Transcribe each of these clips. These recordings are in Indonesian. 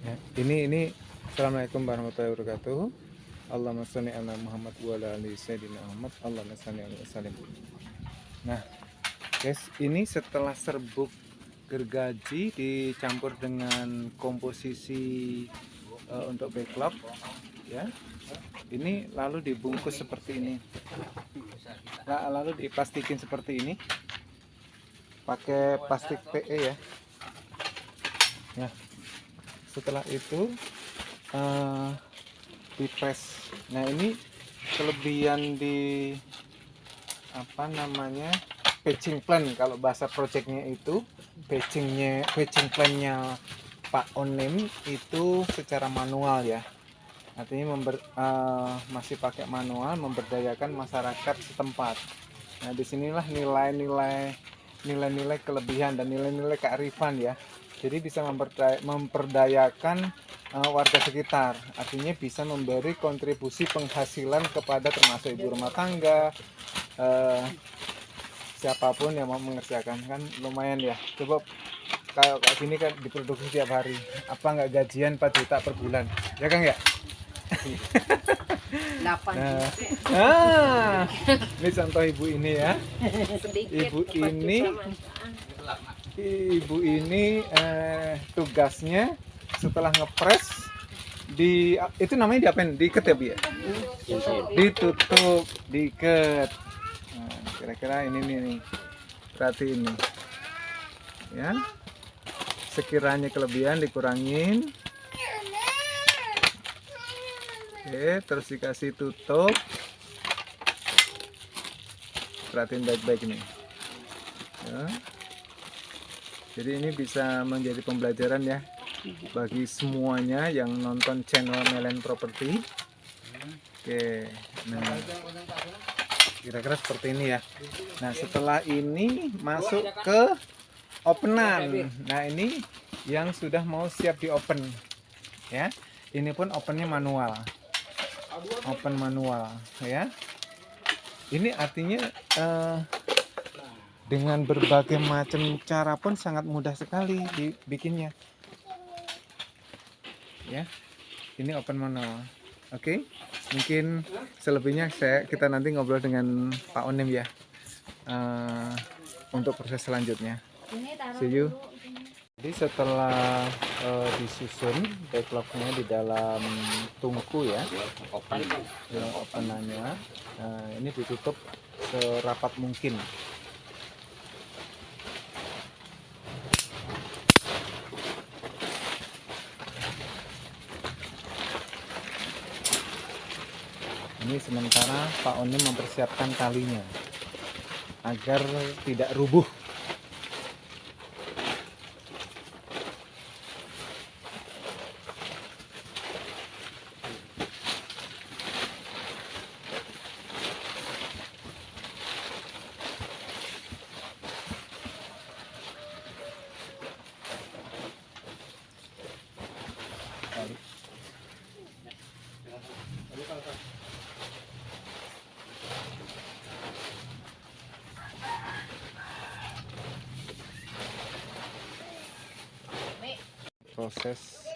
Ya, ini Assalamualaikum warahmatullahi wabarakatuh. Allahumma sholli ala Muhammad wa ala ali sayyidina Muhammad. Allahumma sholli ala wasallim. Nah, guys, ini setelah serbuk gergaji dicampur dengan komposisi untuk backlog, ya. Ini lalu dibungkus seperti ini. Lalu diplastikin seperti ini. Pakai plastik PE ya. Ya. Setelah itu dipres. Nah, ini kelebihan di patching plan. Kalau bahasa projectnya itu patching plannya Pak Onim itu secara manual ya, artinya masih pakai manual, memberdayakan masyarakat setempat. Nah, disinilah nilai-nilai kelebihan dan nilai-nilai kearifan ya. Jadi bisa memperdayakan warga sekitar, artinya bisa memberi kontribusi penghasilan kepada termasuk ibu rumah tangga, siapapun yang mau mengerjakan, kan lumayan ya. Coba kayak gini kan diproduksi tiap hari, apa nggak gajian 4 juta per bulan ya Kang ya? 8 Nah, ini contoh ibu ini ya. Ibu ini tugasnya setelah ngepres itu namanya diapain? Diiket ya Bu ya? Ditutup, diiket. Nah, kira-kira ini nih. Berarti ini. Ya. Sekiranya kelebihan dikurangin. Oke, terus dikasih tutup. Perhatiin baik-baik ini. Ya. Jadi ini bisa menjadi pembelajaran ya bagi semuanya yang nonton channel Melen Property. Oke, nah kira-kira seperti ini ya. Nah, setelah ini masuk ke openan. Nah, ini yang sudah mau siap di open ya. Ini pun opennya manual, open manual ya. Ini artinya dengan berbagai macam cara pun sangat mudah sekali dibikinnya ya. Ini open manual. Oke, mungkin selebihnya kita nanti ngobrol dengan Pak Onim ya, untuk proses selanjutnya. See you. Jadi setelah disusun backlognya di dalam tungku ya, openannya, ini ditutup serapat mungkin. Ini sementara Pak Onim mempersiapkan talinya agar tidak rubuh. Proses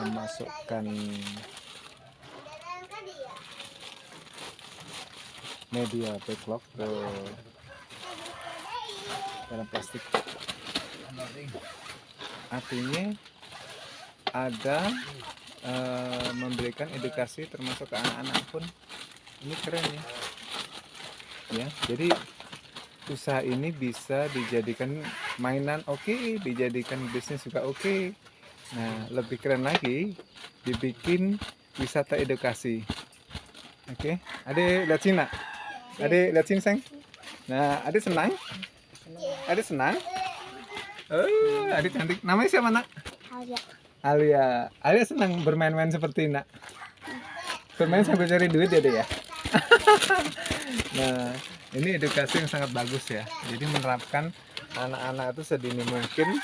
memasukkan media backlog ke dalam plastik, artinya ada memberikan edukasi termasuk ke anak-anak pun. Ini keren ya. Jadi usaha ini bisa dijadikan mainan, oke, dijadikan bisnis juga oke. Nah, lebih keren lagi dibikin wisata edukasi. Oke, Adek lihat sini nak. Adek lihat sini sayang. Nah, Adek senang? Adek senang? Oh, Adek cantik. Namanya siapa nak? Alia. Alia senang bermain-main seperti ini nak. Bermain sambil cari duit ya Dek ya. Nah, ini edukasi yang sangat bagus ya. Jadi menerapkan anak-anak itu sedini mungkin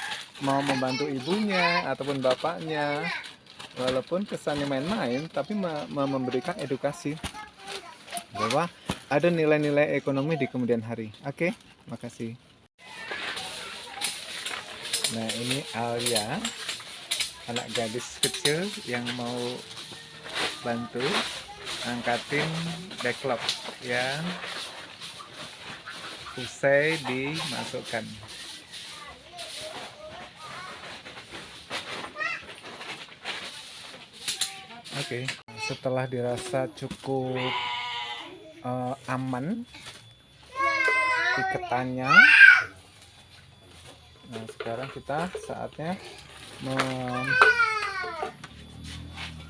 mau membantu ibunya ataupun bapaknya, walaupun kesannya main-main, tapi memberikan edukasi bahwa ada nilai-nilai ekonomi di kemudian hari. Oke, makasih. Nah, ini Alia anak gadis kecil yang mau bantu angkatin backlog yang usai dimasukkan. Oke, setelah dirasa cukup aman iketannya, nah sekarang kita saatnya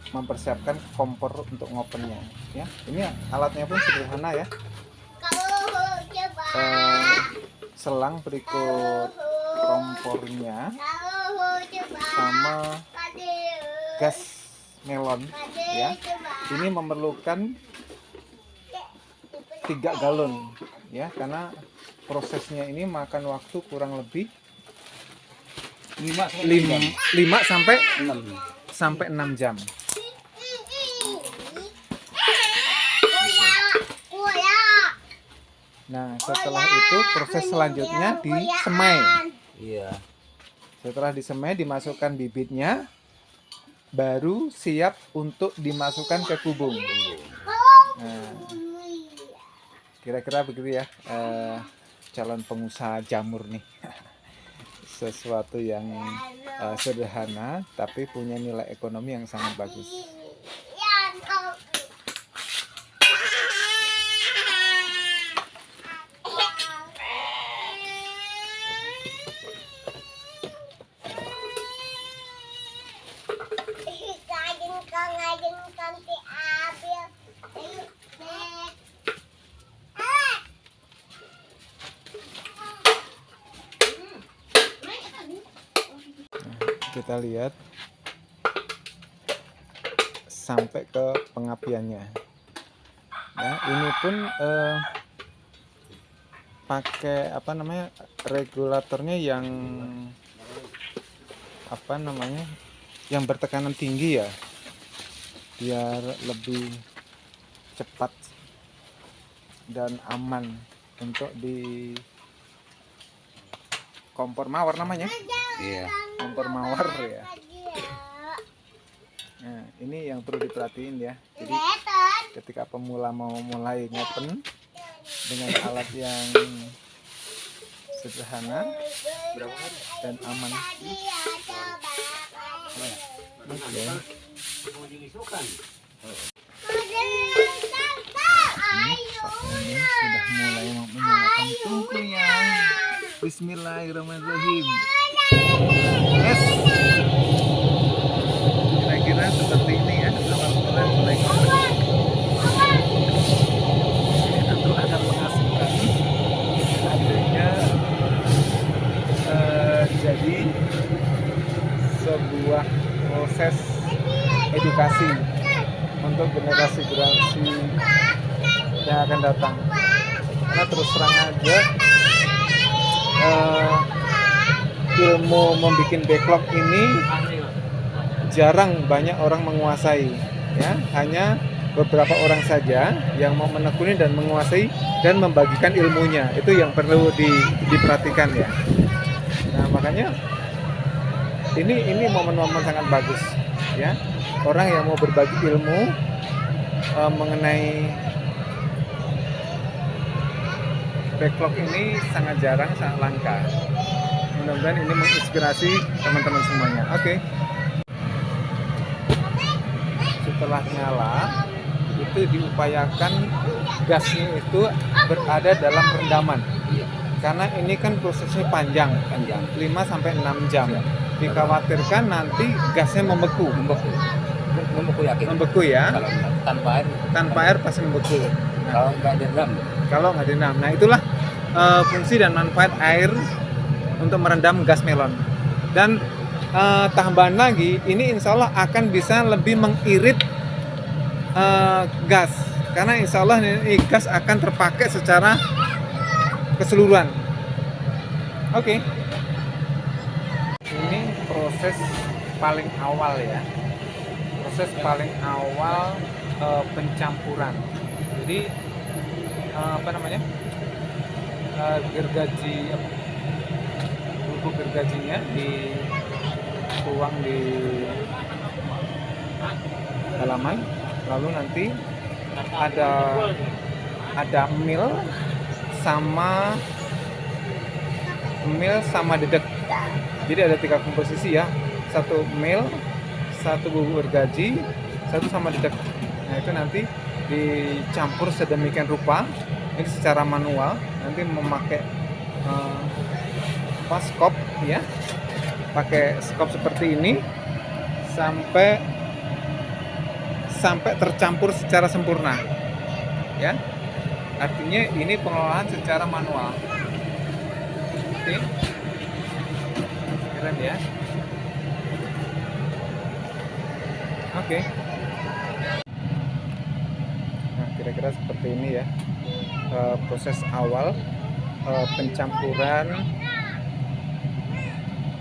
mempersiapkan kompor untuk ngopennya ya. Ini alatnya pun sederhana ya. Selang berikut kompornya sama gas melon ya. Ini memerlukan 3 galon ya, karena prosesnya ini makan waktu kurang lebih 5 sampai 6 jam. Nah, setelah itu proses selanjutnya disemai. Iya. Setelah disemai, dimasukkan bibitnya, baru siap untuk dimasukkan ke kubung. Nah, kira-kira begitu ya, calon pengusaha jamur nih. Sesuatu yang sederhana tapi punya nilai ekonomi yang sangat bagus. Kita lihat sampai ke pengapiannya. Nah, ini pun pakai regulatornya yang yang bertekanan tinggi ya, biar lebih cepat dan aman untuk di kompor mawar namanya. Iya. Kompor mawar ya. Nah, ini yang perlu diperhatiin ya. Jadi ketika pemula mau mulai ngopen dengan alat yang sederhana dan aman. Oke. Ini sudah mulai menyalakan tungkunya. Bismillahirrahmanirrahim. Yes. Kira-kira seperti ini ya, awal mulai ngopen. Tentu akan menghasilkan adanya jadi sebuah proses edukasi untuk generasi-generasi yang akan datang. Karena terus terang aja ilmu membuat backlog ini jarang banyak orang menguasai ya, hanya beberapa orang saja yang mau menekuni dan menguasai dan membagikan ilmunya. Itu yang perlu diperhatikan ya. Nah, makanya ini momen-momen sangat bagus ya, orang yang mau berbagi ilmu mengenai backlog ini sangat jarang, sangat langka. Mudah-mudahan ini menginspirasi teman-teman semuanya. Oke. Setelah nyala, itu diupayakan gasnya itu berada dalam rendaman. Karena ini kan prosesnya panjang 5 sampai 6 jam. Dikhawatirkan nanti gasnya membeku Yakin. Membeku ya. Kalau tanpa air pasti membeku. Kalau nggak direndam. Nah, itulah fungsi dan manfaat air untuk merendam gas melon. Dan tambahan lagi, ini insya Allah akan bisa lebih mengirit gas, karena insya Allah ini gas akan terpakai secara keseluruhan. Oke. Ini proses paling awal ya, pencampuran. Jadi gergaji, bubuk gergajinya tuang di halaman, lalu nanti ada mil sama dedek. Jadi ada 3 komposisi ya, 1 mil, 1 bubuk gergaji, 1 sama dedek. Nah itu nanti dicampur sedemikian rupa, ini secara manual, nanti memakai skop ya, pakai skop seperti ini sampai tercampur secara sempurna ya. Artinya ini pengolahan secara manual. Oke, keren ya. Oke. Nah, kira-kira seperti ini ya proses awal pencampuran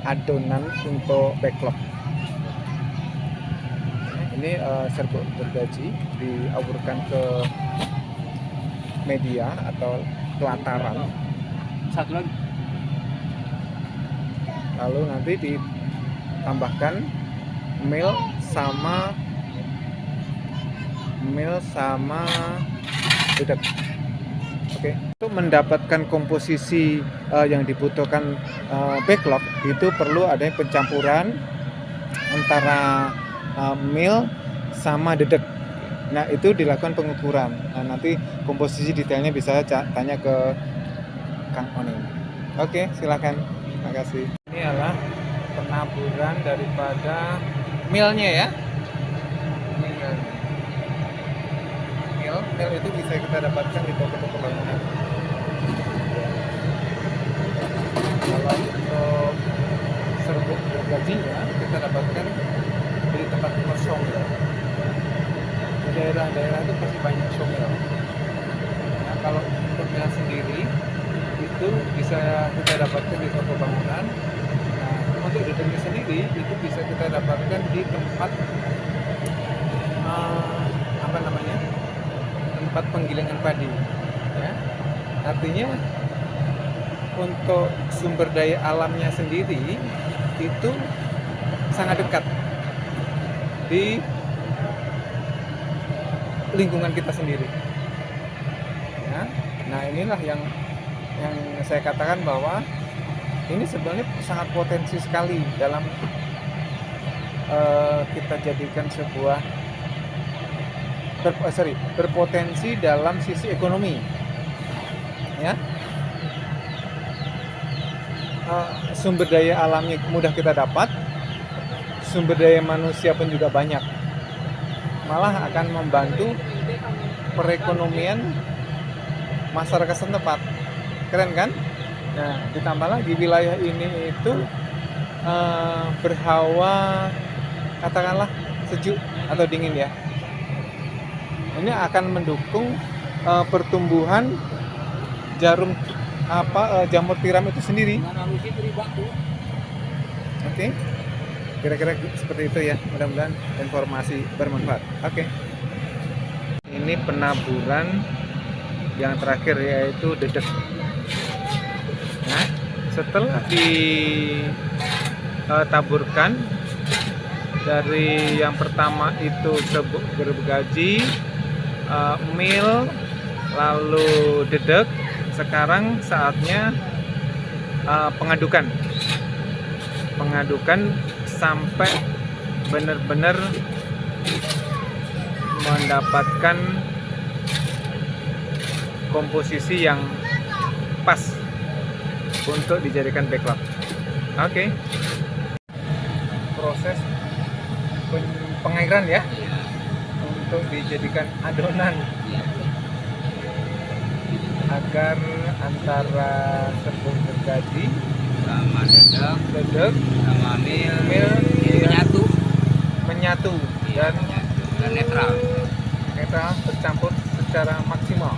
adonan untuk backlog. Ini serbuk gergaji diaburkan ke media atau pelataran. Satu lagi. Lalu nanti ditambahkan mil sama dedek. Oke. Untuk mendapatkan komposisi yang dibutuhkan backlog itu perlu adanya pencampuran antara mil sama dedek. Nah itu dilakukan pengukuran. Nah nanti komposisi detailnya bisa tanya ke Kang Onim. Oke, silakan. Terima kasih. Ini adalah penaburan daripada milnya ya. Mil itu bisa kita dapatkan di toko-toko bangunan. Kalau untuk serbuk gergajinya kita dapatkan di tempat kosong ya. Di daerah-daerah itu pasti banyak songel. Nah kalau untuk mil sendiri itu bisa kita dapatkan di toko bangunan. Nah, untuk dedeknya sendiri itu bisa kita dapatkan di tempat tempat penggilingan padi ya. Artinya untuk sumber daya alamnya sendiri itu sangat dekat di lingkungan kita sendiri ya. Nah inilah yang saya katakan bahwa ini sebenarnya sangat potensi sekali dalam kita jadikan sebuah berpotensi dalam sisi ekonomi ya. Sumber daya alamnya mudah kita dapat, sumber daya manusia pun juga banyak, malah akan membantu perekonomian masyarakat setempat. Keren kan? Nah ditambah lagi wilayah ini itu berhawa katakanlah sejuk atau dingin ya. Ini akan mendukung pertumbuhan jamur tiram itu sendiri. Oke. Kira-kira seperti itu ya. Mudah-mudahan informasi bermanfaat. Oke. Ini penaburan yang terakhir yaitu dedek. Nah, setelah ditaburkan dari yang pertama itu serbuk gergaji, mil, lalu dedek. Sekarang saatnya pengadukan sampai benar-benar mendapatkan komposisi yang pas untuk dijadikan backlog. Oke. Proses pengairan ya untuk dijadikan adonan agar antara serbuk gergaji Sama dedek sama mil menyatu dan netral tercampur secara maksimal.